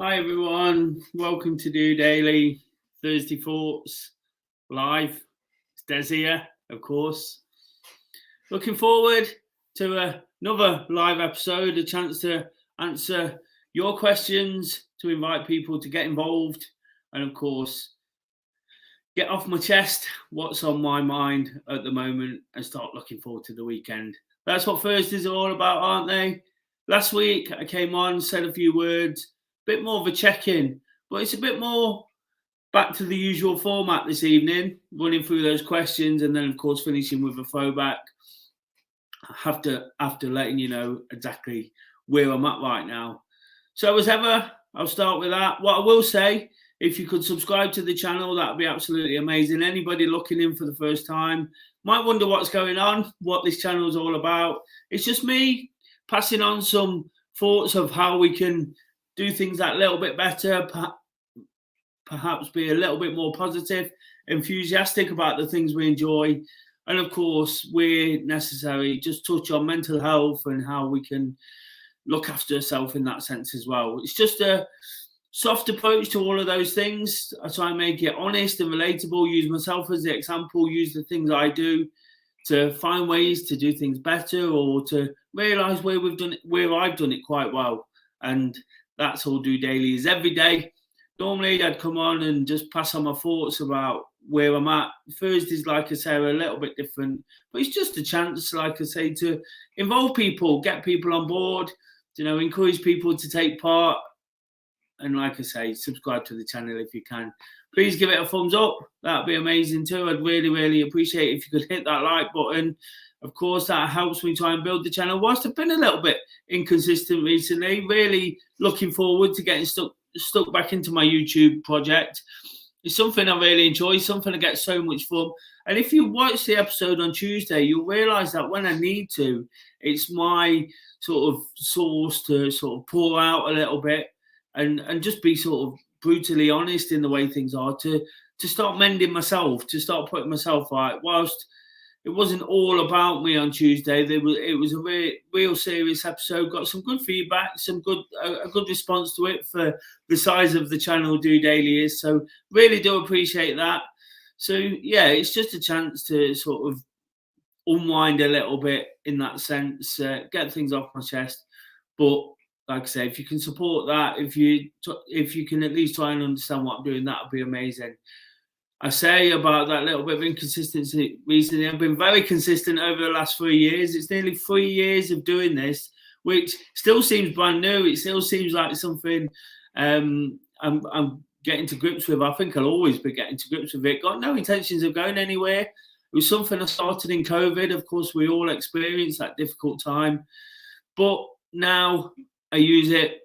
Hi everyone, welcome to DOdaily Thursday Thoughts live. It's Des here, of course. Looking forward to another live episode, a chance to answer your questions, to invite people to get involved, and of course, get off my chest what's on my mind at the moment and start looking forward to the weekend. That's what Thursdays are all about, aren't they? Last week I came on, said a few words, bit more of a check-in, but it's a bit more back to the usual format this evening, running through those questions and then of course finishing with a throwback after letting you know exactly where I'm at right now. So as ever, I'll start with that. What I will say, if you could subscribe to the channel, that would be absolutely amazing. Anybody looking in for the first time might wonder what's going on, what this channel is all about. It's just me passing on some thoughts of how we can do things that little bit better, perhaps be a little bit more positive, enthusiastic about the things we enjoy. And of course, where necessary, just touch on mental health and how we can look after ourselves in that sense as well. It's just a soft approach to all of those things. I try and make it honest and relatable, use myself as the example, use the things I do to find ways to do things better or to realise where I've done it quite well. And that's all DOdaily is every day. Normally I'd come on and just pass on my thoughts about where I'm at. Thursdays, like I say, are a little bit different, but it's just a chance, like I say, to involve people, get people on board, encourage people to take part. And like I say, subscribe to the channel if you can. Please give it a thumbs up. That'd be amazing too. I'd really, really appreciate it if you could hit that like button. Of course, that helps me try and build the channel. Whilst I've been a little bit inconsistent recently, really looking forward to getting stuck back into my YouTube project. It's something I really enjoy, something I get so much fun. And if you watch the episode on Tuesday, you'll realise that when I need to, it's my sort of source to sort of pour out a little bit and just be sort of brutally honest in the way things are, to start mending myself, to start putting myself right. Whilst it wasn't all about me on Tuesday, it was a real serious episode. Got some good feedback, a good response to it for the size of the channel DOdaily is. So really do appreciate that. So yeah, it's just a chance to sort of unwind a little bit in that sense, get things off my chest. But like I say, if you can support that, if you can at least try and understand what I'm doing, that would be amazing. I say about that little bit of inconsistency recently, I've been very consistent over the last 3 years. It's nearly 3 years of doing this, which still seems brand new. It still seems like something I'm getting to grips with. I think I'll always be getting to grips with it. Got no intentions of going anywhere. It was something I started in COVID. Of course, we all experienced that difficult time. But now I use it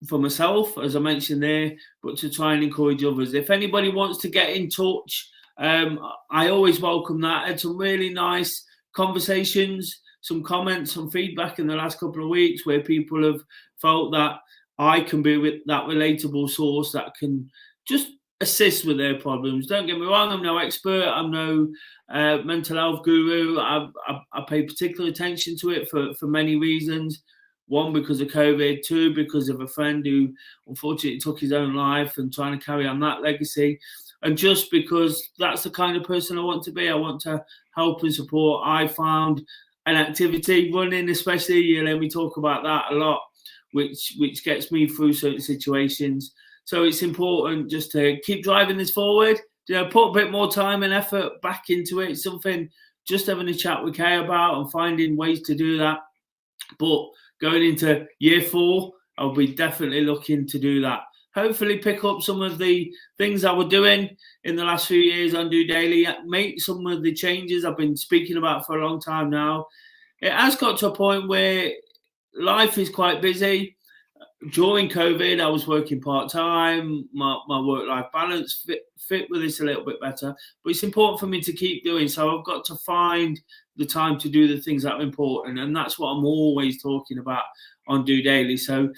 for myself, as I mentioned there, but to try and encourage others. If anybody wants to get in touch, I always welcome that. I had some really nice conversations, some comments, some feedback in the last couple of weeks where people have felt that I can be with that relatable source that can just assist with their problems. Don't get me wrong, I'm no expert, I'm no mental health guru. I pay particular attention to it for many reasons. One, because of COVID. Two, because of a friend who unfortunately took his own life and trying to carry on that legacy. And just because that's the kind of person I want to be. I want to help and support. I found an activity, running especially, you let me talk about that a lot, which gets me through certain situations. So it's important just to keep driving this forward, put a bit more time and effort back into it. It's something just having a chat we care about and finding ways to do that. But going into year 4, I'll be definitely looking to do that. Hopefully pick up some of the things I was doing in the last few years on DOdaily, make some of the changes I've been speaking about for a long time now. It has got to a point where life is quite busy. During COVID, I was working part-time. My work-life balance fit with this a little bit better. But it's important for me to keep doing. So I've got to find the time to do the things that are important. And that's what I'm always talking about on DOdaily. So,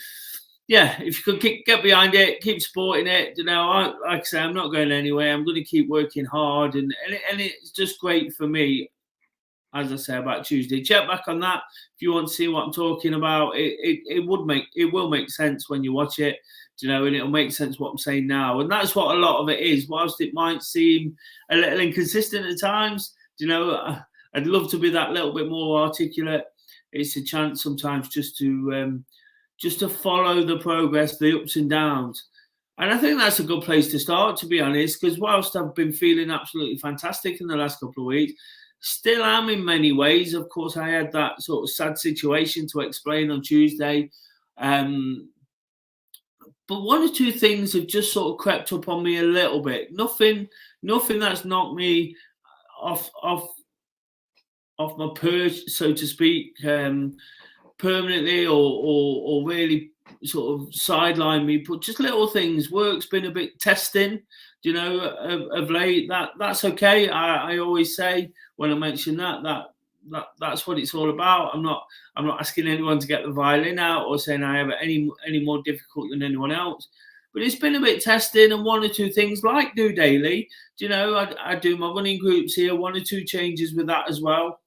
yeah, if you could get behind it, keep supporting it. Like I say, I'm not going anywhere. I'm going to keep working hard. And it's just great for me as I say about Tuesday. Check back on that if you want to see what I'm talking about. It will make sense when you watch it, and it'll make sense what I'm saying now. And that's what a lot of it is. Whilst it might seem a little inconsistent at times, I'd love to be that little bit more articulate. It's a chance sometimes just to follow the progress, the ups and downs. And I think that's a good place to start, to be honest, because whilst I've been feeling absolutely fantastic in the last couple of weeks, still am in many ways. Of course, I had that sort of sad situation to explain on Tuesday. But one or two things have just sort of crept up on me a little bit. Nothing that's knocked me off my perch, so to speak, permanently or really sort of sideline me, but just little things. Work's been a bit testing, of late. That's okay. I always say when I mention that's what it's all about. I'm not asking anyone to get the violin out or saying I have it any more difficult than anyone else. But it's been a bit testing, and one or two things like DOdaily. I do my running groups here, one or two changes with that as well.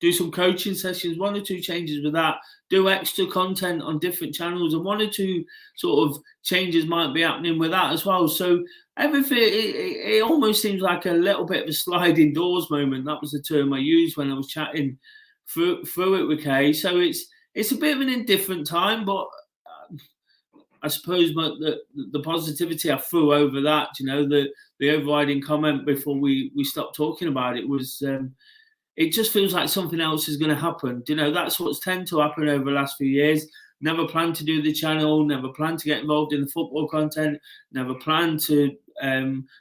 Do some coaching sessions, one or two changes with that, do extra content on different channels, and one or two sort of changes might be happening with that as well. So everything, it almost seems like a little bit of a sliding doors moment. That was the term I used when I was chatting through it with Kay. So it's a bit of an indifferent time, but I suppose the positivity I threw over that, the overriding comment before we stopped talking about it was, it just feels like something else is going to happen. That's what's tend to happen over the last few years. Never planned to do the channel, never planned to get involved in the football content, never planned to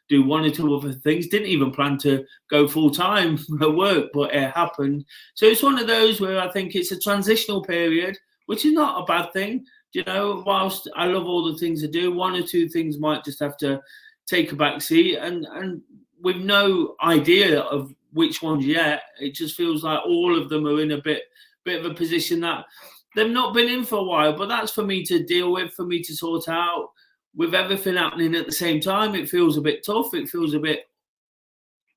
do one or two other things, didn't even plan to go full-time at work, but it happened. So it's one of those where I think it's a transitional period, which is not a bad thing. Whilst I love all the things I do, one or two things might just have to take a back seat, and with no idea of which ones yet, it just feels like all of them are in a bit of a position that they've not been in for a while. But that's for me to deal with, for me to sort out. With everything happening at the same time, it feels a bit tough. It feels a bit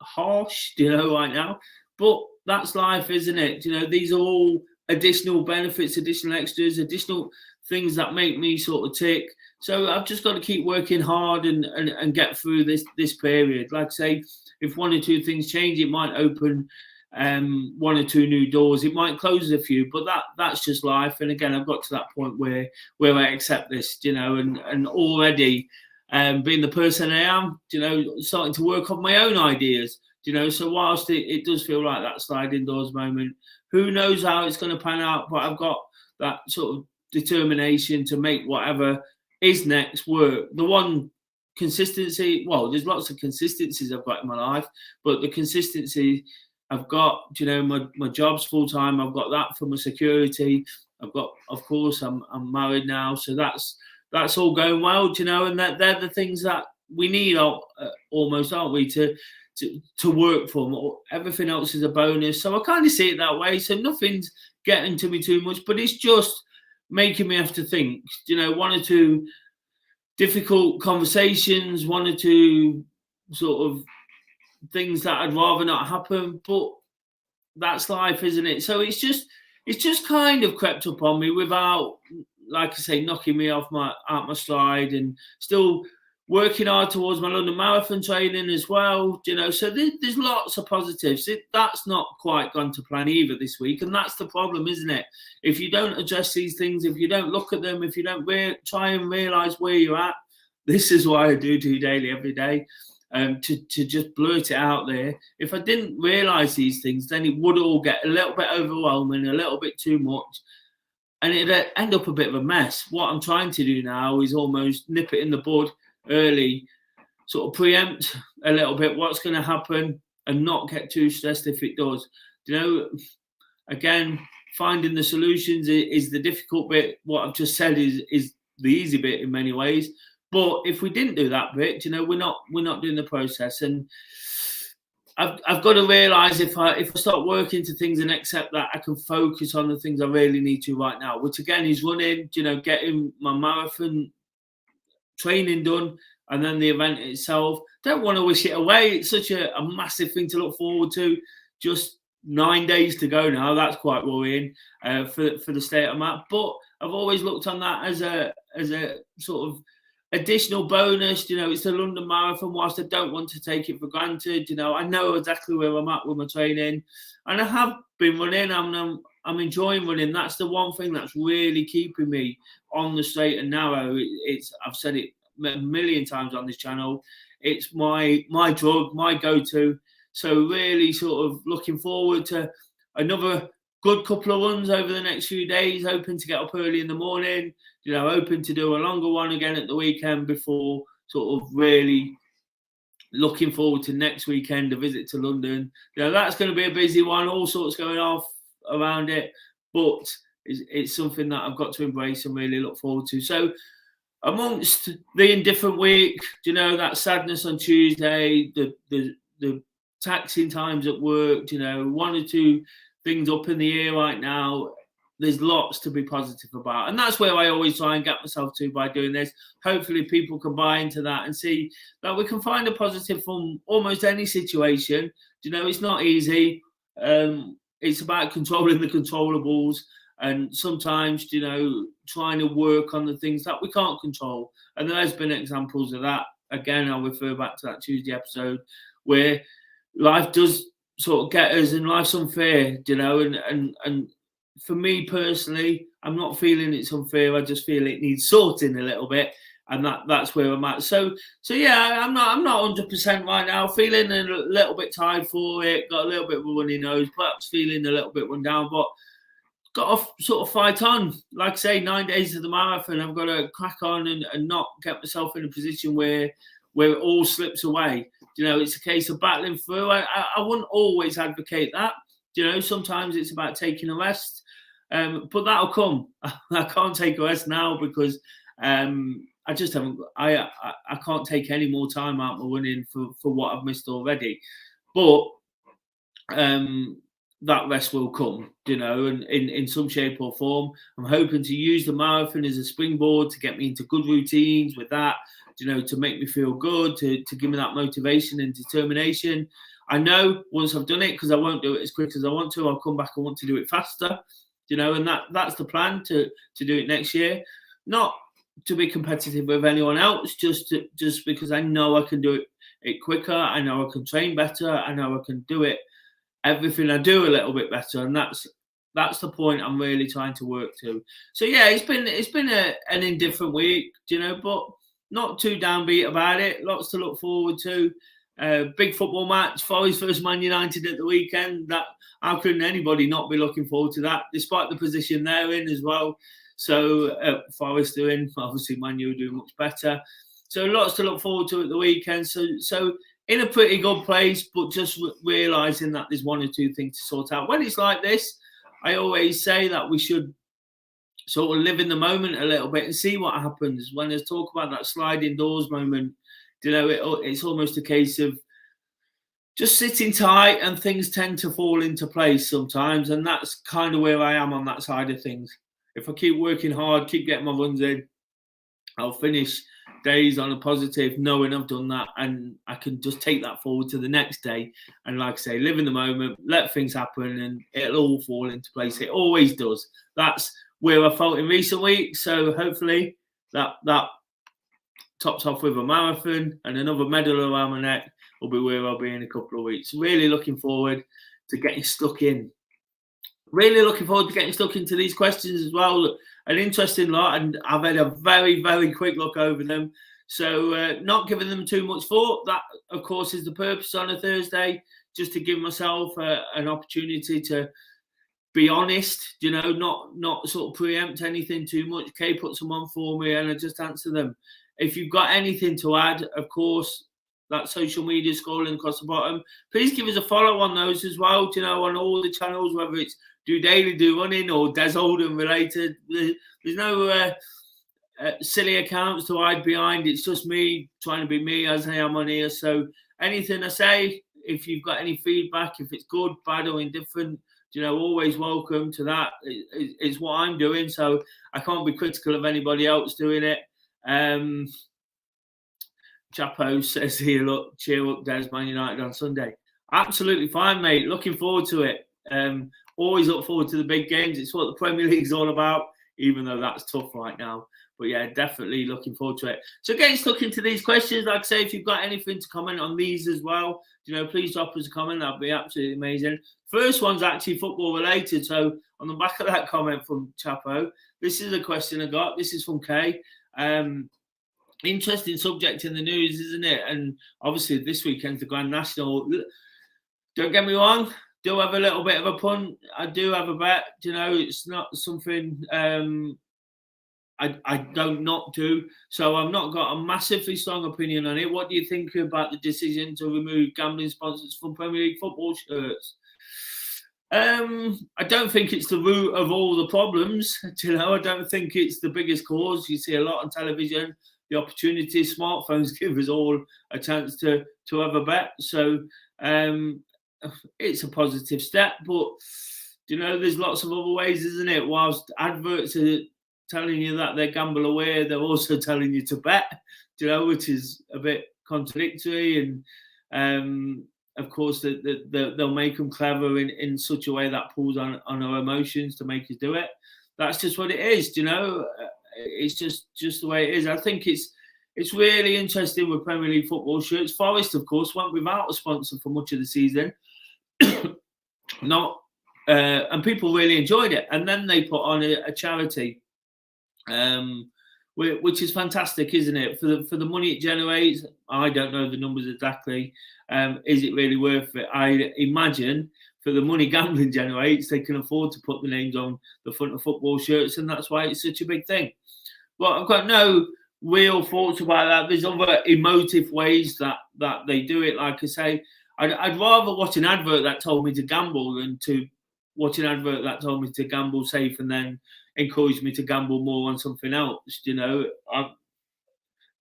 harsh, right now. But that's life, isn't it? These are all additional benefits, additional extras, additional things that make me sort of tick. So I've just got to keep working hard and get through this period. Like I say, if one or two things change, it might open one or two new doors. It might close a few, but that's just life. And again, I've got to that point where I accept this, and already being the person I am, starting to work on my own ideas, So whilst it does feel like that sliding doors moment, who knows how it's going to pan out, but I've got that sort of determination to make whatever is next work. The one consistency, well, there's lots of consistencies I've got in my life, but the consistency I've got, my job's full time. I've got that for my security. I've got, of course, I'm married now, so that's all going well, and they're the things that we need almost, aren't we, to work for. Everything else is a bonus. So I kind of see it that way. So nothing's getting to me too much, but it's just making me have to think, one or two difficult conversations, one or two sort of things that I'd rather not happen, but that's life, isn't it? So it's just kind of crept up on me without, like I say, knocking me off my stride, and still working hard towards my London Marathon training as well, So there's lots of positives. That's not quite gone to plan either this week, and that's the problem, isn't it? If you don't address these things, if you don't look at them, if you don't try and realise where you're at, this is why I do DOdaily every day, to just blurt it out there. If I didn't realise these things, then it would all get a little bit overwhelming, a little bit too much, and it'd end up a bit of a mess. What I'm trying to do now is almost nip it in the bud early, sort of preempt a little bit what's going to happen and not get too stressed if it does. Again, finding the solutions is the difficult bit. What I've just said is the easy bit in many ways. But if we didn't do that bit, we're not doing the process. And I've got to realise if I start working to things and accept that, I can focus on the things I really need to right now, which again is running, getting my marathon training done, and then the event itself. Don't want to wish it away. It's such a massive thing to look forward to. Just 9 days to go now. That's quite worrying for the state I'm at. But I've always looked on that as a sort of additional bonus. It's the London Marathon. Whilst I don't want to take it for granted, I know exactly where I'm at with my training, and I have been running. I'm enjoying running. That's the one thing that's really keeping me on the straight and narrow. I've said it a million times on this channel. It's my drug, my go-to. So really sort of looking forward to another good couple of runs over the next few days, hoping to get up early in the morning, hoping to do a longer one again at the weekend before sort of really looking forward to next weekend, a visit to London. That's going to be a busy one, all sorts going off around it, but it's something that I've got to embrace and really look forward to. So amongst the indifferent week, that sadness on Tuesday, the taxing times at work, one or two things up in the air right now. There's lots to be positive about, and that's where I always try and get myself to by doing this. Hopefully people can buy into that and see that we can find a positive from almost any situation. It's not easy. It's about controlling the controllables, and sometimes trying to work on the things that we can't control. And there has been examples of that. Again, I'll refer back to that Tuesday episode where life does sort of get us, and life's unfair, and for me personally, I'm not feeling it's unfair. I just feel it needs sorting a little bit, and that's where I'm at. So yeah, I'm not 100% right now. Feeling a little bit tired for it. Got a little bit of a runny nose, perhaps feeling a little bit run down, but got to sort of fight on. Like I say, 9 days of the marathon, I've got to crack on and not get myself in a position where it all slips away. It's a case of battling through. I wouldn't always advocate that. Sometimes it's about taking a rest, but that'll come. I can't take a rest now because I just haven't. I can't take any more time out of running for what I've missed already. But that rest will come, and in some shape or form. I'm hoping to use the marathon as a springboard to get me into good routines with that, to make me feel good, to give me that motivation and determination. I know once I've done it, because I won't do it as quick as I want to, I'll come back and want to do it faster, and that's the plan, to do it next year. Not to be competitive with anyone else, just because I know I can do it quicker. I know I can train better. I know I can do it, everything I do, a little bit better, and that's the point I'm really trying to work to. So yeah, it's been an indifferent week, but not too downbeat about it. Lots to look forward to. Big football match, Forest versus Man United at the weekend. That, how can anybody not be looking forward to that, despite the position they're in as well? So Forest doing, obviously Man U doing much better. So lots to look forward to at the weekend. So in a pretty good place, but just realising that there's one or two things to sort out. When it's like this, I always say that we should sort of live in the moment a little bit and see what happens. When there's talk about that sliding doors moment, it's almost a case of just sitting tight, and things tend to fall into place sometimes. And that's kind of where I am on that side of things. If I keep working hard, keep getting my runs in, I'll finish days on a positive, knowing I've done that, and I can just take that forward to the next day. And like I say, live in the moment, let things happen, and it'll all fall into place. It always does. That's where I felt in recent weeks. So hopefully that tops off with a marathon and another medal around my neck will be where I'll be in a couple of weeks. Really looking forward to getting stuck in. Really looking forward to getting stuck into these questions as well. An interesting lot, and I've had a very, very quick look over them. So not giving them too much thought. That, of course, is the purpose on a Thursday, just to give myself an opportunity to be honest, not sort of preempt anything too much. Kay put some on for me and I just answer them. If you've got anything to add, of course, that social media scrolling across the bottom, please give us a follow on those as well, on all the channels, whether it's DOdaily, Do Running, or Des Oldham related. There's no silly accounts to hide behind. It's just me trying to be me as I am on here. So anything I say, if you've got any feedback, if it's good, bad, or indifferent, always welcome to that. It's what I'm doing, so I can't be critical of anybody else doing it. Chapo says here, look, cheer up, Des, Man United on Sunday. Absolutely fine, mate. Looking forward to it. Always look forward to the big games. It's what the Premier League's all about, even though that's tough right now. But yeah, definitely looking forward to it. So getting stuck into these questions, like I say, if you've got anything to comment on these as well, please drop us a comment. That'd be absolutely amazing. First one's actually football related. So on the back of that comment from Chapo, this is a question I got. This is from Kay. Interesting subject in the news, isn't it? And obviously this weekend's the Grand National. Don't get me wrong, do have a little bit of a punt. I do have a bet. It's not something I don't not do. So I've not got a massively strong opinion on it. What do you think about the decision to remove gambling sponsors from Premier League football shirts? I don't think it's the root of all the problems. I don't think it's the biggest cause. You see a lot on television. The opportunity, smartphones give us all a chance to have a bet. So it's a positive step, but there's lots of other ways, isn't it? Whilst adverts are telling you that they're gamble aware, they're also telling you to bet, which is a bit contradictory. And of course, they'll make them clever in such a way that pulls on our emotions to make us do it. That's just what it is, It's just the way it is. I think it's really interesting with Premier League football shirts. Forest, of course, went without a sponsor for much of the season. And people really enjoyed it. And then they put on a charity, which is fantastic, isn't it? For the money it generates, I don't know the numbers exactly. Is it really worth it? I imagine for the money gambling generates, they can afford to put the names on the front of football shirts, and that's why it's such a big thing. But I've got no real thoughts about that. There's other emotive ways that they do it. Like I say, I'd rather watch an advert that told me to gamble than to watch an advert that told me to gamble safe and then encouraged me to gamble more on something else.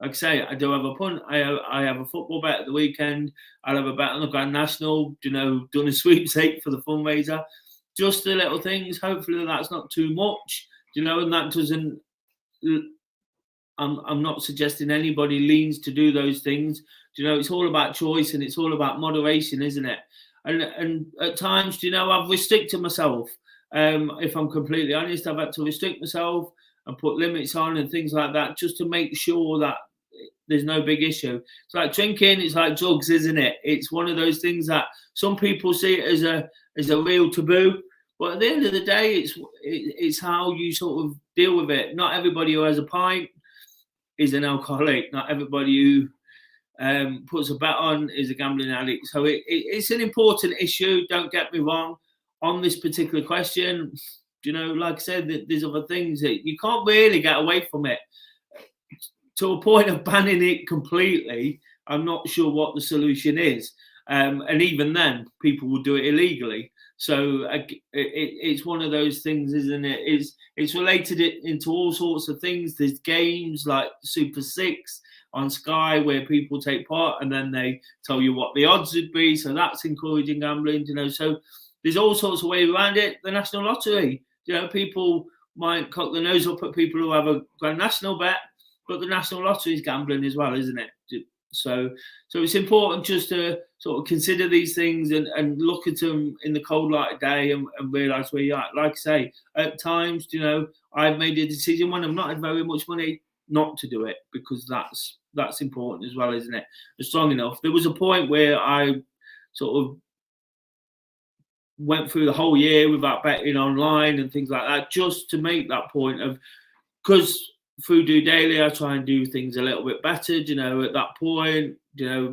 Like I say, I do have a punt. I have a football bet at the weekend. I'll have a bet on the Grand National, done a sweepstake for the fundraiser. Just the little things. Hopefully that's not too much, and that doesn't. I'm not suggesting anybody leans to do those things. It's all about choice and it's all about moderation, isn't it? And at times, I've restricted myself. If I'm completely honest, I've had to restrict myself and put limits on and things like that just to make sure that there's no big issue. It's like drinking, it's like drugs, isn't it? It's one of those things that some people see it as a real taboo, but at the end of the day, it's how you sort of deal with it. Not everybody who has a pint is an alcoholic. Not everybody who puts a bet on is a gambling addict. So it's an important issue. Don't get me wrong on this particular question. Like I said, there's other things that you can't really get away from it. To a point of banning it completely, I'm not sure what the solution is. And even then, people will do it illegally. So it's one of those things, isn't it? It's related into all sorts of things. There's games like Super 6 on Sky where people take part and then they tell you what the odds would be. So that's encouraging gambling, So there's all sorts of ways around it. The National Lottery, people might cock their nose up at people who have a Grand National bet, but the National Lottery is gambling as well, isn't it? So it's important just to sort of consider these things and look at them in the cold light of day and realise where you're at. Like I say, at times, I've made a decision when I've not had very much money not to do it because that's important as well, isn't it? It's strong enough. There was a point where I sort of went through the whole year without betting online and things like that, just to make that point of, because through DOdaily, I try and do things a little bit better. At that point, I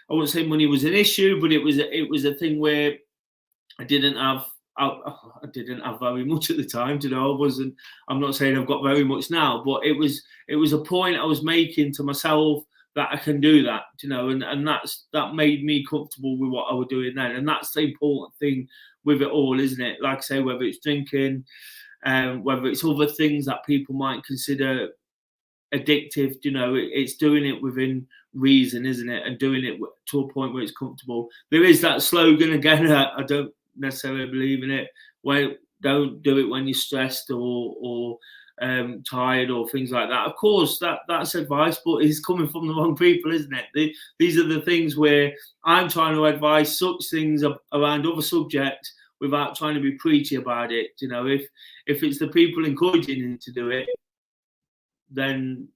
wouldn't say money was an issue, but it was a thing where I didn't have very much at the time. I'm not saying I've got very much now, but it was a point I was making to myself that I can do that, and that made me comfortable with what I was doing then, and that's the important thing with it all, isn't it? Like I say, whether it's drinking, whether it's other things that people might consider addictive, it's doing it within reason, isn't it? And doing it to a point where it's comfortable. There is that slogan again. I don't necessarily believe in it. Well, don't do it when you're stressed or tired or things like that. Of course, that's advice, but it's coming from the wrong people, isn't it? These are the things where I'm trying to advise such things around other subjects without trying to be preachy about it. You know, if it's the people encouraging you to do it, then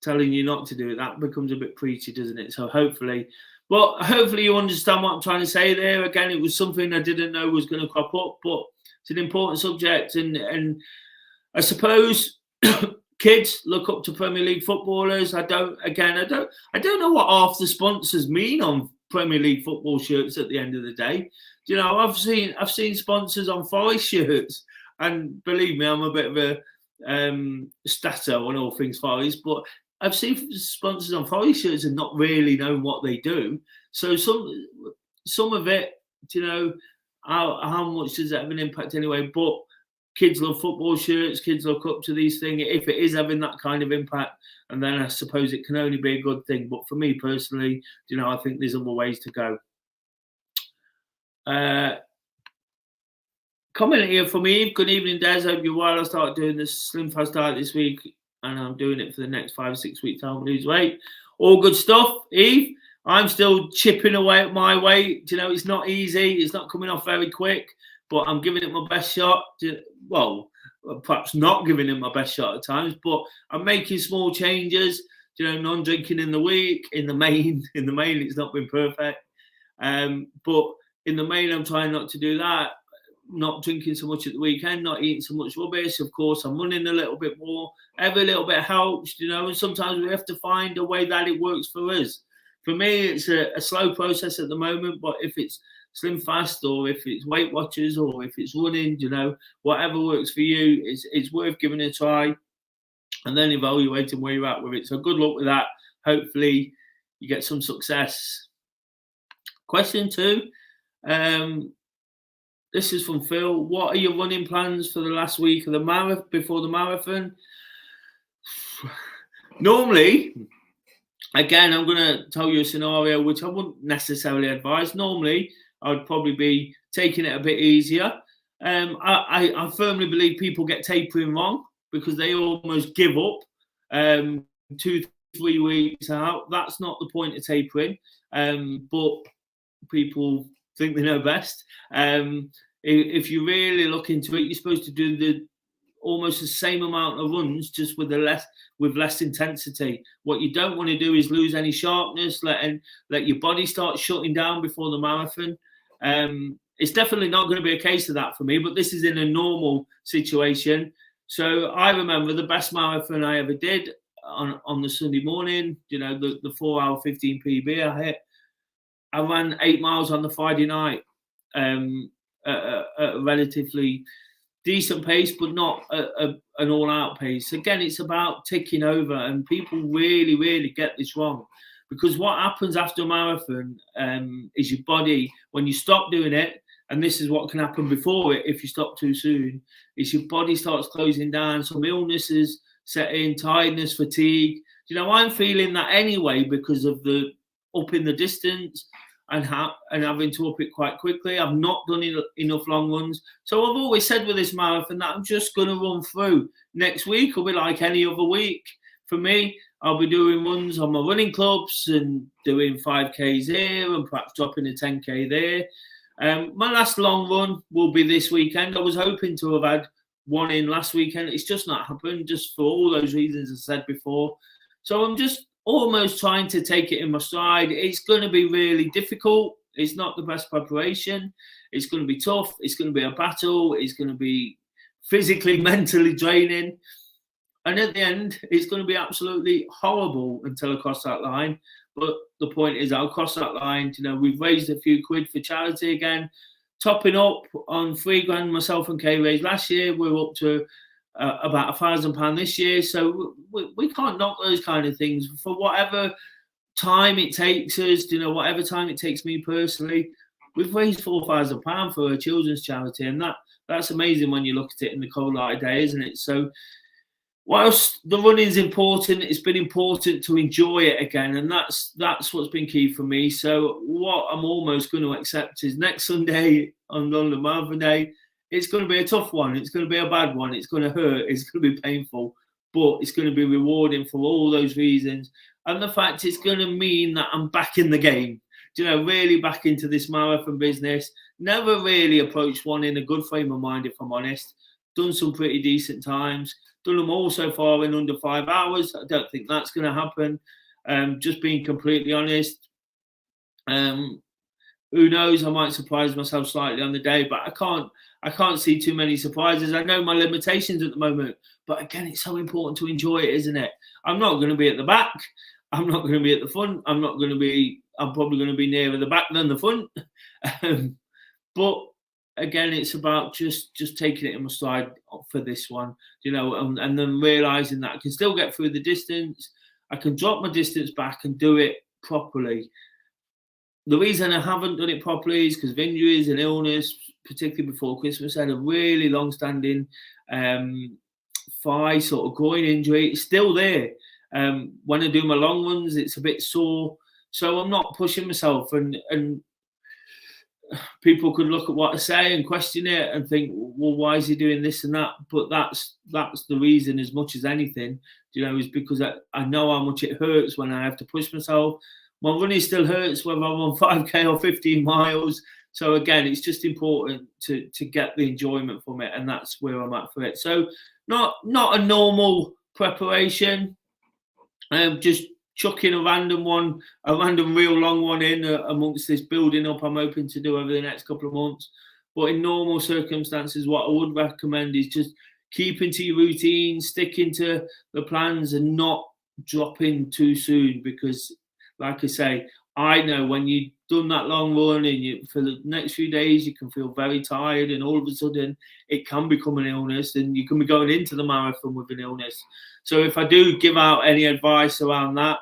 telling you not to do it, that becomes a bit preachy, doesn't it? So hopefully you understand what I'm trying to say there. Again, it was something I didn't know was going to crop up, but it's an important subject, and I suppose kids look up to Premier League footballers. I don't know what half the sponsors mean on Premier League football shirts at the end of the day. You know, I've seen sponsors on Forest shirts, and believe me, I'm a bit of a statter on all things Forest, but I've seen sponsors on Forest shirts and not really know what they do. So some of it, you know, how much does that have an impact anyway? But kids love football shirts. Kids look up to these things. If it is having that kind of impact, and then I suppose it can only be a good thing. But for me personally, you know, I think there's other ways to go. Comment here from Eve. Good evening, Des. Hope you're well. I started doing this Slim Fast Diet this week, and I'm doing it for the next 5 or 6 weeks. I'll lose weight. All good stuff, Eve. I'm still chipping away at my weight. You know, it's not easy. It's not coming off very quick, but I'm giving it my best shot. Well, perhaps not giving it my best shot at times, but I'm making small changes. You know, non-drinking in the week. In the main, it's not been perfect. But in the main, I'm trying not to do that. Not drinking so much at the weekend, not eating so much rubbish. Of course, I'm running a little bit more. Every little bit helps, you know, and sometimes we have to find a way that it works for us. For me, it's a slow process at the moment, but if it's Slim Fast or if it's Weight Watchers or if it's running, you know, whatever works for you, it's worth giving it a try and then evaluating where you're at with it. So good luck with that. Hopefully you get some success. Question 2. This is from Phil. What are your running plans for the last week of the marathon, before the marathon? Normally, again, I'm going to tell you a scenario which I wouldn't necessarily advise. Normally, I would probably be taking it a bit easier. I firmly believe people get tapering wrong because they almost give up 2-3 weeks out. That's not the point of tapering, but people think they know best. If you really look into it, you're supposed to do almost the same amount of runs, just with less intensity. What you don't want to do is lose any sharpness, let your body start shutting down before the marathon. It's definitely not going to be a case of that for me, but this is in a normal situation. So I remember the best marathon I ever did on the Sunday morning, you know, the 4-hour 15 PB I hit. I ran 8 miles on the Friday night at a relatively decent pace, but not an all-out pace. Again, it's about ticking over, and people really, really get this wrong. Because what happens after a marathon is your body, when you stop doing it, and this is what can happen before it if you stop too soon, is your body starts closing down. Some illnesses set in, tiredness, fatigue. You know, I'm feeling that anyway because of the upping the distance and having to up it quite quickly. I've not done enough long runs. So I've always said with this marathon that I'm just going to run through. Next week will be like any other week. For me, I'll be doing runs on my running clubs and doing 5Ks here and perhaps dropping a 10K there. My last long run will be this weekend. I was hoping to have had one in last weekend. It's just not happened, just for all those reasons I said before. So I'm just almost trying to take it in my stride. It's going to be really difficult. It's not the best preparation. It's going to be tough. It's going to be a battle. It's going to be physically, mentally draining. And at the end, it's going to be absolutely horrible until I cross that line. But the point is, I'll cross that line. You know, we've raised a few quid for charity again, topping up on £3,000 myself and Kay raised last year. We're up to about £1,000 this year. So we can't knock those kind of things for whatever time it takes us, you know, whatever time it takes me personally. We've raised £4,000 for a children's charity, and that's amazing when you look at it in the cold light of day, isn't it? So whilst the running's important, it's been important to enjoy it again, and that's what's been key for me. So what I'm almost going to accept is next Sunday on London Marathon Day, it's going to be a tough one. It's going to be a bad one. It's going to hurt. It's going to be painful, but it's going to be rewarding for all those reasons. And the fact it's going to mean that I'm back in the game. really back into this marathon business. Never really approached one in a good frame of mind, if I'm honest. Done some pretty decent times. Done them all so far in under 5 hours. I don't think that's going to happen. Just being completely honest. Who knows? I might surprise myself slightly on the day, but I can't see too many surprises. I know my limitations at the moment, but again, it's so important to enjoy it, isn't it? I'm not going to be at the back. I'm not going to be at the front. I'm probably going to be nearer the back than the front. But again, it's about just taking it in my stride for this one, and then realizing that I can still get through the distance. I can drop my distance back and do it properly. The reason I haven't done it properly is because of injuries and illness, particularly before Christmas. I had a really long-standing thigh sort of groin injury. It's still there. When I do my long runs, it's a bit sore. So I'm not pushing myself, and people could look at what I say and question it and think, well, why is he doing this and that? But that's the reason as much as anything, is because I know how much it hurts when I have to push myself. My running still hurts whether I'm on 5K or 15 miles. So again, it's just important to get the enjoyment from it, and that's where I'm at for it. So not a normal preparation. Just chucking a random real long one in amongst this building up I'm hoping to do over the next couple of months. But in normal circumstances, what I would recommend is just keeping to your routine, sticking to the plans, and not dropping too soon, because like I say, I know when you've done that long run and for the next few days, you can feel very tired, and all of a sudden it can become an illness, and you can be going into the marathon with an illness. So if I do give out any advice around that,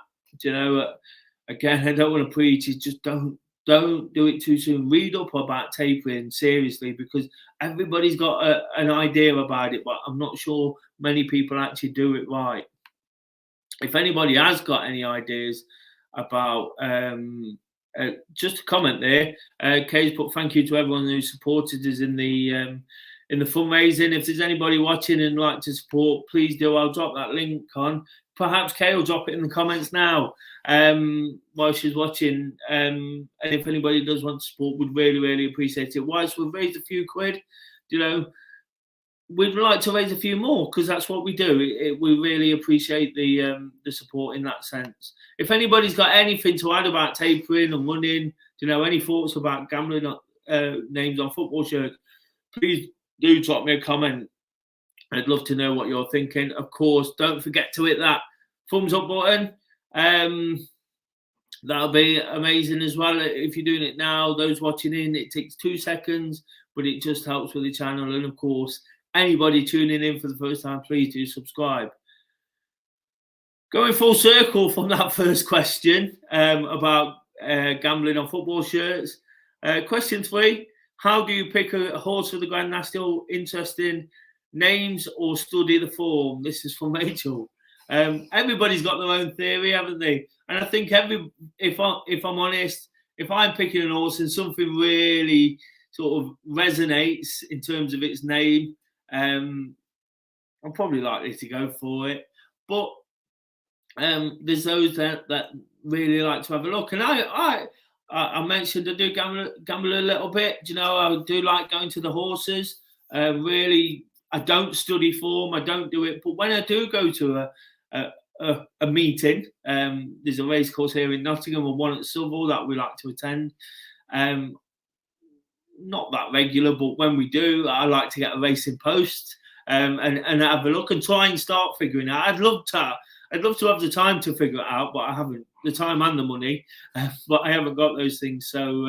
again, I don't want to preach, is just don't do it too soon. Read up about tapering seriously, because everybody's got an idea about it, but I'm not sure many people actually do it right. If anybody has got any ideas about just a comment there. Kay's put thank you to everyone who supported us in the fundraising. If there's anybody watching and like to support, please do. I'll drop that link on. Perhaps Kay will drop it in the comments now while she's watching. And if anybody does want to support, we'd really, really appreciate it. Whilst we've raised a few quid, we'd like to raise a few more, because that's what we do. We really appreciate the support in that sense. If anybody's got anything to add about tapering and running, any thoughts about gambling names on football shirts, please do drop me a comment. I'd love to know what you're thinking. Of course, don't forget to hit that thumbs up button. That'll be amazing as well. If you're doing it now, those watching in, it takes 2 seconds, but it just helps with the channel. And of course, anybody tuning in for the first time, please do subscribe. Going full circle from that first question about gambling on football shirts. Question 3, how do you pick a horse for the Grand National? Interesting names or study the form? This is from Rachel. Everybody's got their own theory, haven't they? And I think if I'm honest, if I'm picking an horse and something really sort of resonates in terms of its name, I'm probably likely to go for it. But there's those that really like to have a look. And I mentioned I do gamble a little bit. I do like going to the horses. Really, I don't study form. I don't do it. But when I do go to a meeting, there's a race course here in Nottingham and one at Southall that we like to attend. Not that regular, but when we do, I like to get a racing post and have a look and try and start figuring out. I'd love to have the time to figure it out, but I haven't the time and the money, but I haven't got those things. So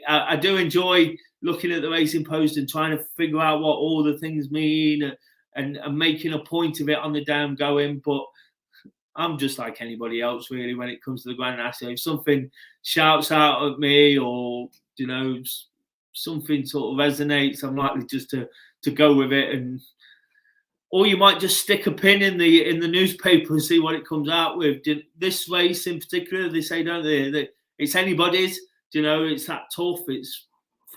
I do enjoy looking at the racing post and trying to figure out what all the things mean and making a point of it on the day I'm going. But I'm just like anybody else, really, when it comes to the Grand National. If something shouts out at me or, something sort of resonates, I'm likely just to go with it. Or you might just stick a pin in the newspaper and see what it comes out with. This race in particular, they say, don't they, that it's anybody's. It's that tough. It's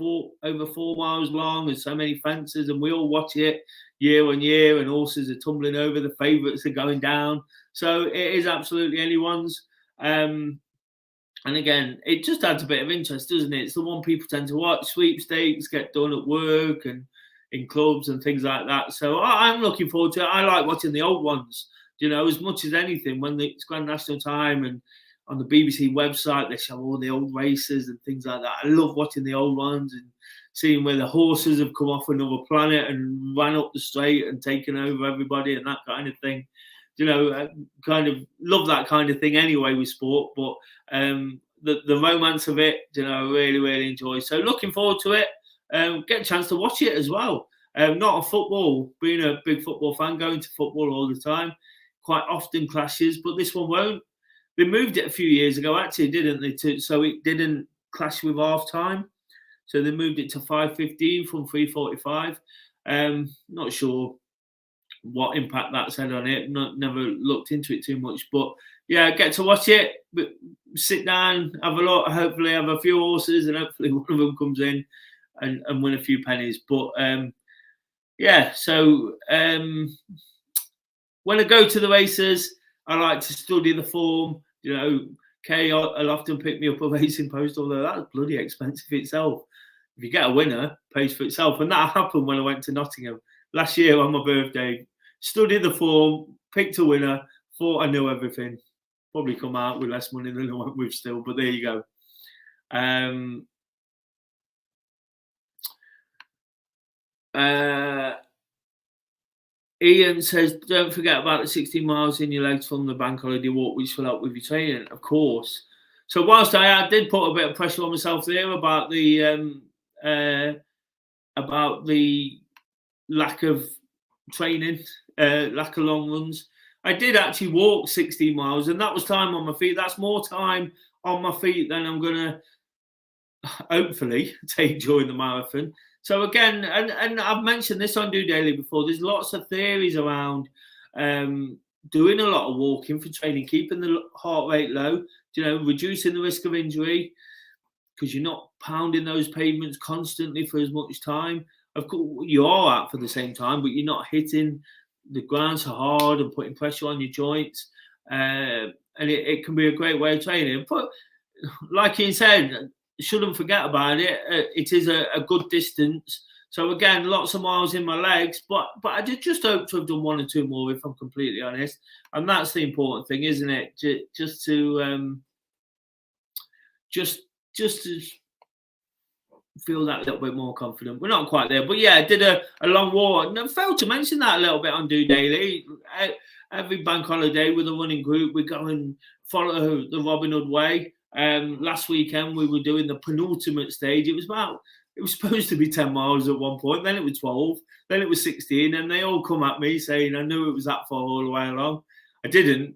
over 4 miles long and so many fences, and we all watch it year on year, and horses are tumbling over, the favourites are going down. So it is absolutely anyone's. And again, it just adds a bit of interest, doesn't it? It's the one people tend to watch. Sweepstakes get done at work and in clubs and things like that. So I'm looking forward to it. I like watching the old ones, as much as anything. When it's Grand National Time and on the BBC website, they show all the old races and things like that. I love watching the old ones and seeing where the horses have come off another planet and ran up the straight and taken over everybody and that kind of thing. I kind of love that kind of thing anyway with sport, but the romance of it, I really, really enjoy. So looking forward to it. Get a chance to watch it as well. Not a football, being a big football fan, going to football all the time, quite often clashes, but this one won't. They moved it a few years ago, actually, didn't they? So it didn't clash with half time. So they moved it to 5:15 from 3:45. Not sure what impact that's had on it. Never looked into it too much, but yeah, get to watch it. But sit down, have a look. Hopefully, have a few horses, and hopefully one of them comes in and win a few pennies. But yeah, so when I go to the races, I like to study the form. Kay will often pick me up a racing post, although that's bloody expensive itself. If you get a winner, it pays for itself. And that happened when I went to Nottingham last year on my birthday. Studied the form, picked a winner, thought I knew everything. Probably come out with less money than I went with still, but there you go. Ian says, don't forget about the 16 miles in your legs from the bank holiday walk, which will help with your training, of course. So whilst I did put a bit of pressure on myself there about the lack of training, lack of long runs, I did actually walk 16 miles, and that was time on my feet. That's more time on my feet than I'm going to hopefully take during the marathon. So again, and I've mentioned this on DOdaily before, there's lots of theories around doing a lot of walking for training, keeping the heart rate low, reducing the risk of injury, because you're not pounding those pavements constantly for as much time. Of course, you are out for the same time, but you're not hitting the ground so hard and putting pressure on your joints. And it can be a great way of training. But like Ian said, shouldn't forget about it. It is a good distance. So again, lots of miles in my legs, but I just hope to have done one or two more, if I'm completely honest. And that's the important thing, isn't it? Just to feel that little bit more confident. We're not quite there, but yeah, I did a long walk. And I failed to mention that a little bit on DOdaily. Every bank holiday with a running group, we go and follow the Robin Hood Way. Last weekend we were doing the penultimate stage. It was supposed to be 10 miles at one point, then it was 12, then it was 16, and they all come at me saying I knew it was that far all the way along. I didn't.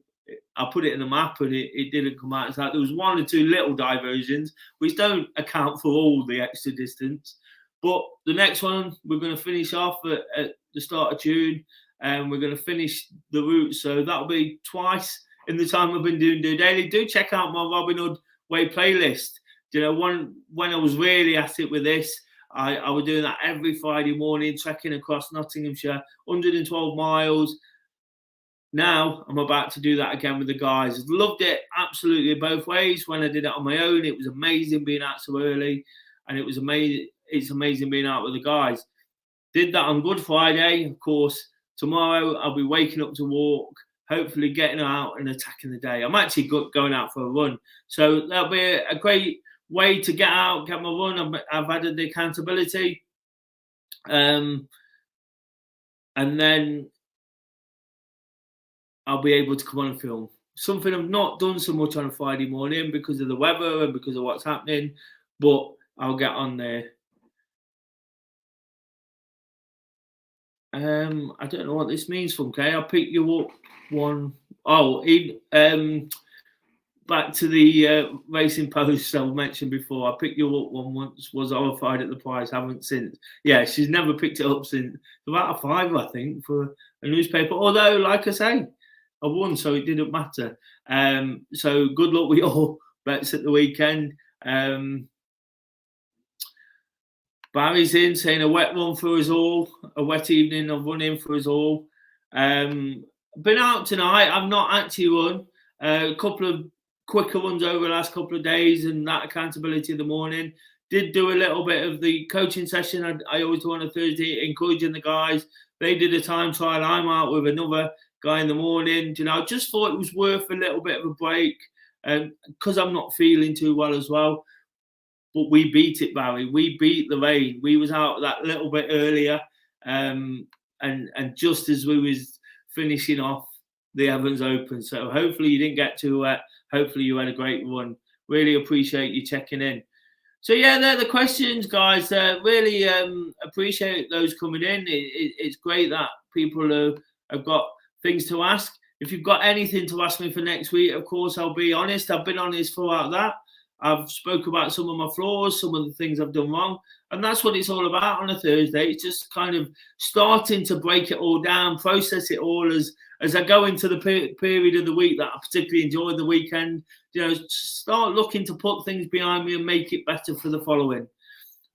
I put it in the map and it didn't come out. It's like there was one or two little diversions which don't account for all the extra distance. But the next one we're going to finish off at the start of June, and we're going to finish the route. So that'll be twice in the time I've been doing DOdaily. Do check out my Robin Hood Way playlist. When I was really at it with this, I was doing that every Friday morning, trekking across Nottinghamshire, 112 miles. Now I'm about to do that again with the guys. Loved it absolutely both ways. When I did it on my own, it was amazing being out so early, and it was amazing. It's amazing being out with the guys. Did that on Good Friday. Of course, tomorrow I'll be waking up to walk, hopefully getting out and attacking the day. I'm actually going out for a run, so that'll be a great way to get out, get my run. I've added the accountability, and then I'll be able to come on and film. Something I've not done so much on a Friday morning because of the weather and because of what's happening, but I'll get on there. I don't know what this means from Kay. I'll pick you up one. Oh, back to the racing post I mentioned before. I picked you up one once, was horrified at the price, haven't since. Yeah, she's never picked it up since. About a £5, I think, for a newspaper. Although, like I say, I won, so it didn't matter. So good luck with your bets at the weekend. Barry's in saying a wet run for us all, a wet evening of running for us all. Been out tonight. I've not actually run. A couple of quicker ones over the last couple of days, and that accountability in the morning. Did do a little bit of the coaching session I always do on a Thursday, encouraging the guys. They did a time trial. I'm out with another guy in the morning. You know, I just thought it was worth a little bit of a break, because I'm not feeling too well as well. But we beat it, Barry. We beat the rain. We was out that little bit earlier, and just as we was finishing off, the Evans Open. So hopefully you didn't get too wet. Hopefully you had a great run. Really appreciate you checking in. So yeah, they're the questions, guys. Really appreciate those coming in. It's great that people have got things to ask. If you've got anything to ask me for next week, of course, I'll be honest. I've been honest throughout that. I've spoke about some of my flaws, some of the things I've done wrong. And that's what it's all about on a Thursday. It's just kind of starting to break it all down, process it all as I go into the period of the week that I particularly enjoy, the weekend. You know, start looking to put things behind me and make it better for the following.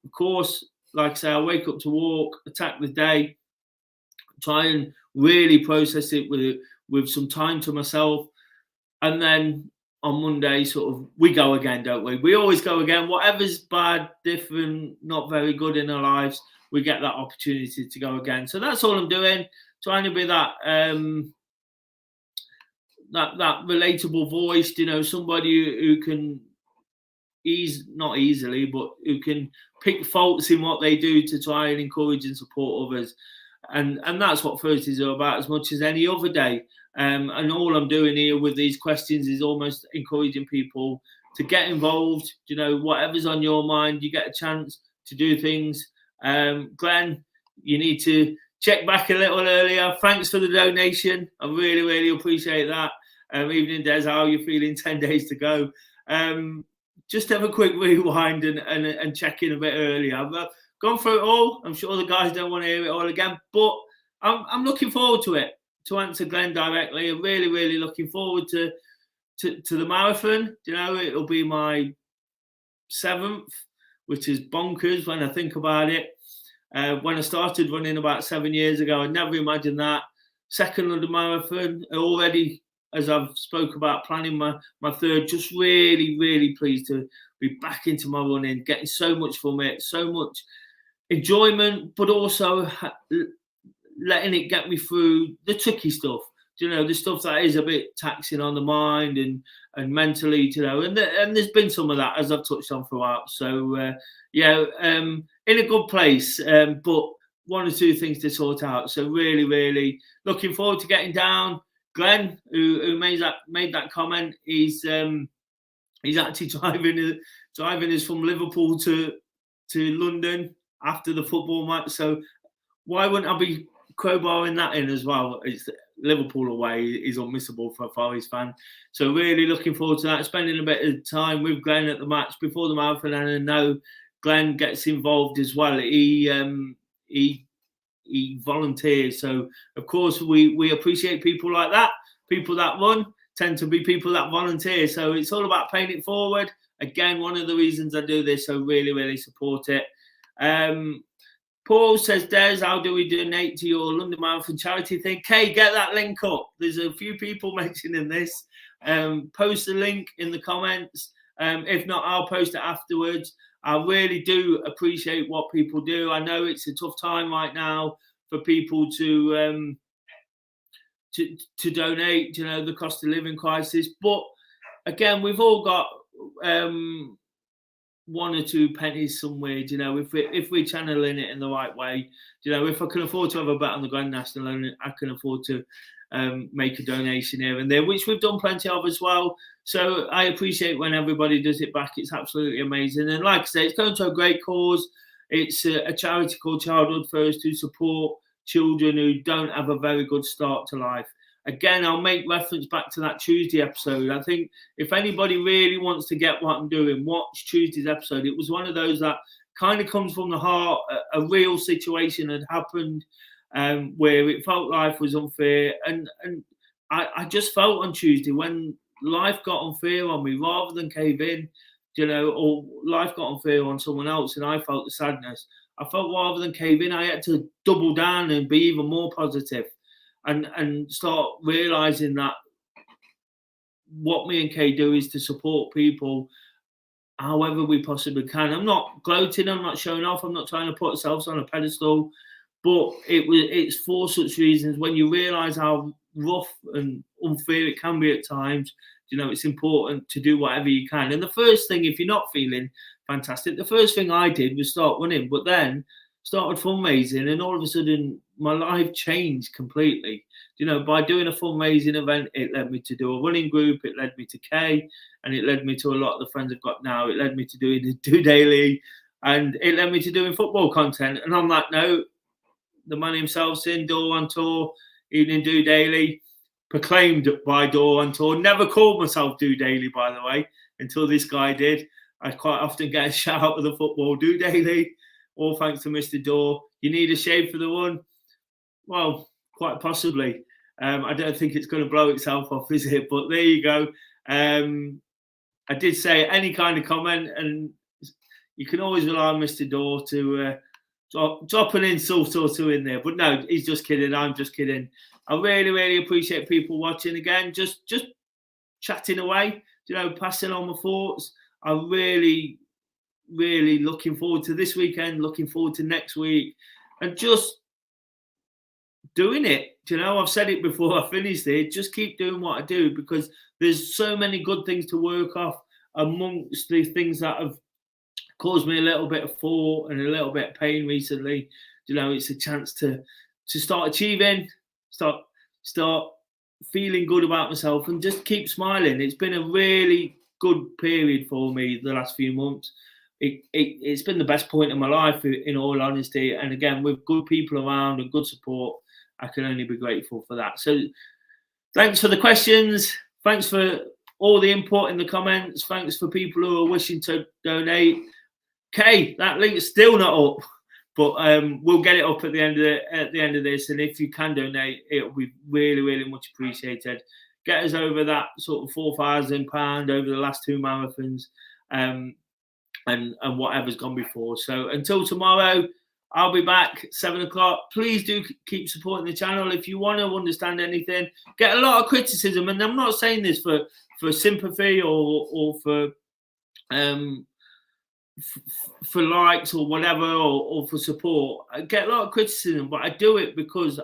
Of course, like I say, I wake up to walk, attack the day, try and really process it with some time to myself. And then on Monday, sort of, we go again, don't we? We always go again. Whatever's bad, different, not very good in our lives, we get that opportunity to go again. So that's all I'm doing, trying to be that that relatable voice, you know, somebody who can not easily, but who can pick faults in what they do to try and encourage and support others. And that's what Thursdays are about as much as any other day. And all I'm doing here with these questions is almost encouraging people to get involved. You know, whatever's on your mind, you get a chance to do things. Glenn, you need to check back a little earlier. Thanks for the donation. I really, really appreciate that. Evening, Des, how are you feeling 10 days to go? Just have a quick rewind and check in a bit earlier. I've gone through it all. I'm sure the guys don't want to hear it all again, but I'm looking forward to it. To answer Glenn directly, I'm really, really looking forward to the marathon. You know, it'll be my 7th, which is bonkers when I think about it. When I started running about 7 years ago, I never imagined that. 2nd of the marathon, already, as I've spoke about, planning my 3rd, just really, really pleased to be back into my running, getting so much from it, so much enjoyment, but also letting it get me through the tricky stuff, you know, the stuff that is a bit taxing on the mind and mentally, you know, and there's been some of that, as I've touched on throughout. So in a good place, but 1 or 2 things to sort out. So really, really looking forward to getting down. Glenn, who made that comment, he's actually driving us from Liverpool to London after the football match. So why wouldn't I be crowbarring that in as well? It's Liverpool away is unmissable for a Forest fan. So really looking forward to that, spending a bit of time with Glenn at the match before the marathon. And I know Glenn gets involved as well. He volunteers. So of course we appreciate people like that. People that run tend to be people that volunteer. So it's all about paying it forward. Again, one of the reasons I do this. So really, really support it. Paul says, Des, how do we donate to your London Marathon charity thing? Kay, get that link up. There's a few people mentioning this. Post the link in the comments. If not, I'll post it afterwards. I really do appreciate what people do. I know it's a tough time right now for people to donate, you know, the cost of living crisis. But again, we've all got 1 or 2 pennies somewhere, you know, if we're channeling it in the right way. You know, if I can afford to have a bet on the Grand National, I can afford to make a donation here and there, which we've done plenty of as well. So I appreciate when everybody does it back. It's absolutely amazing. And like I say, it's going to a great cause. It's a charity called Childhood First to support children who don't have a very good start to life. Again, I'll make reference back to that Tuesday episode. I think if anybody really wants to get what I'm doing, watch Tuesday's episode. It was one of those that kind of comes from the heart. A real situation had happened where it felt life was unfair. And I just felt on Tuesday when life got unfair on me, rather than cave in, you know, or life got unfair on someone else and I felt the sadness. I felt rather than cave in, I had to double down and be even more positive. And start realizing that what me and Kay do is to support people however we possibly can. I'm not gloating, I'm not showing off, I'm not trying to put ourselves on a pedestal, but it's for such reasons. When you realise how rough and unfair it can be at times, it's important to do whatever you can. And the first thing, if you're not feeling fantastic, the first thing I did was start running, but then started fundraising, and all of a sudden my life changed completely. By doing a fundraising event, it led me to do a running group, it led me to Kay, and it led me to a lot of the friends I've got now. It led me to doing the DOdaily, and it led me to doing football content. And on that note, the man himself, Sin, Daw on Tour, evening DOdaily, proclaimed by Daw on Tour. Never called myself DOdaily, by the way, until this guy did. I quite often get a shout out of the football, DOdaily, all thanks to Mr. Daw. You need a shave for the one? Well, quite possibly. I don't think it's going to blow itself off, is it? But there you go. I did say any kind of comment, and you can always rely on Mr. Daw to drop an insult or two in there. But no, he's just kidding. I'm just kidding. I really, really appreciate people watching again, just chatting away, passing on my thoughts. I'm really, really looking forward to this weekend, looking forward to next week, and just doing it. I've said it before I finished it, just keep doing what I do, because there's so many good things to work off amongst the things that have caused me a little bit of thought and a little bit of pain recently. It's a chance to start achieving, start feeling good about myself, and just keep smiling. It's been a really good period for me the last few months. It's been the best point of my life, in all honesty. And again, with good people around and good support, I can only be grateful for that. So thanks for the questions. Thanks for all the input in the comments. Thanks for people who are wishing to donate. Okay, that link's still not up, but we'll get it up at the end of this. And if you can donate, it'll be really, really much appreciated. Get us over that sort of £4,000 over the last 2 marathons, and whatever's gone before. So until tomorrow, I'll be back 7 o'clock. Please do keep supporting the channel. If you want to understand anything, get a lot of criticism, and I'm not saying this for sympathy or for likes or whatever, or for support. I get a lot of criticism, but I do it because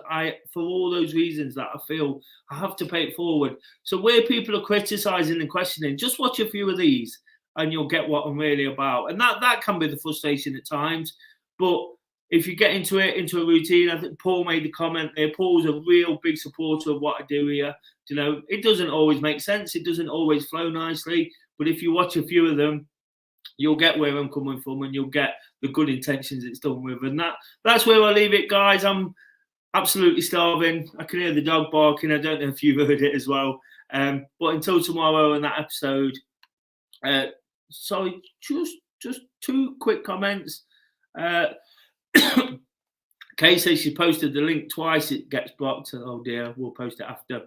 for all those reasons that I feel I have to pay it forward. So where people are criticizing and questioning, just watch a few of these and you'll get what I'm really about. And that can be the frustration at times, but if you get into a routine, I think Paul made the comment there. Paul's a real big supporter of what I do here. It doesn't always make sense. It doesn't always flow nicely. But if you watch a few of them, you'll get where I'm coming from, and you'll get the good intentions it's done with. And that's where I leave it, guys. I'm absolutely starving. I can hear the dog barking. I don't know if you've heard it as well. But until tomorrow and that episode, sorry, just 2 quick comments. Kay says she posted the link twice, it gets blocked. Oh dear, we'll post it after.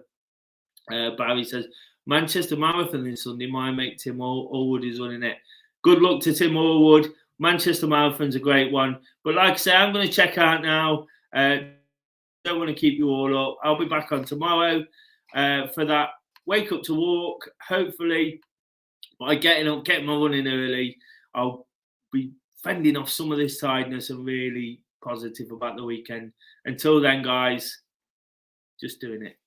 Barry says Manchester Marathon this Sunday. My mate Tim Allwood is running it. Good luck to Tim Allwood. Manchester Marathon's a great one. But like I say, I'm going to check out now. Don't want to keep you all up. I'll be back on tomorrow for that Wake Up to Walk. Hopefully, by getting my running early, I'll be fending off some of this tiredness and really positive about the weekend. Until then, guys, just doing it.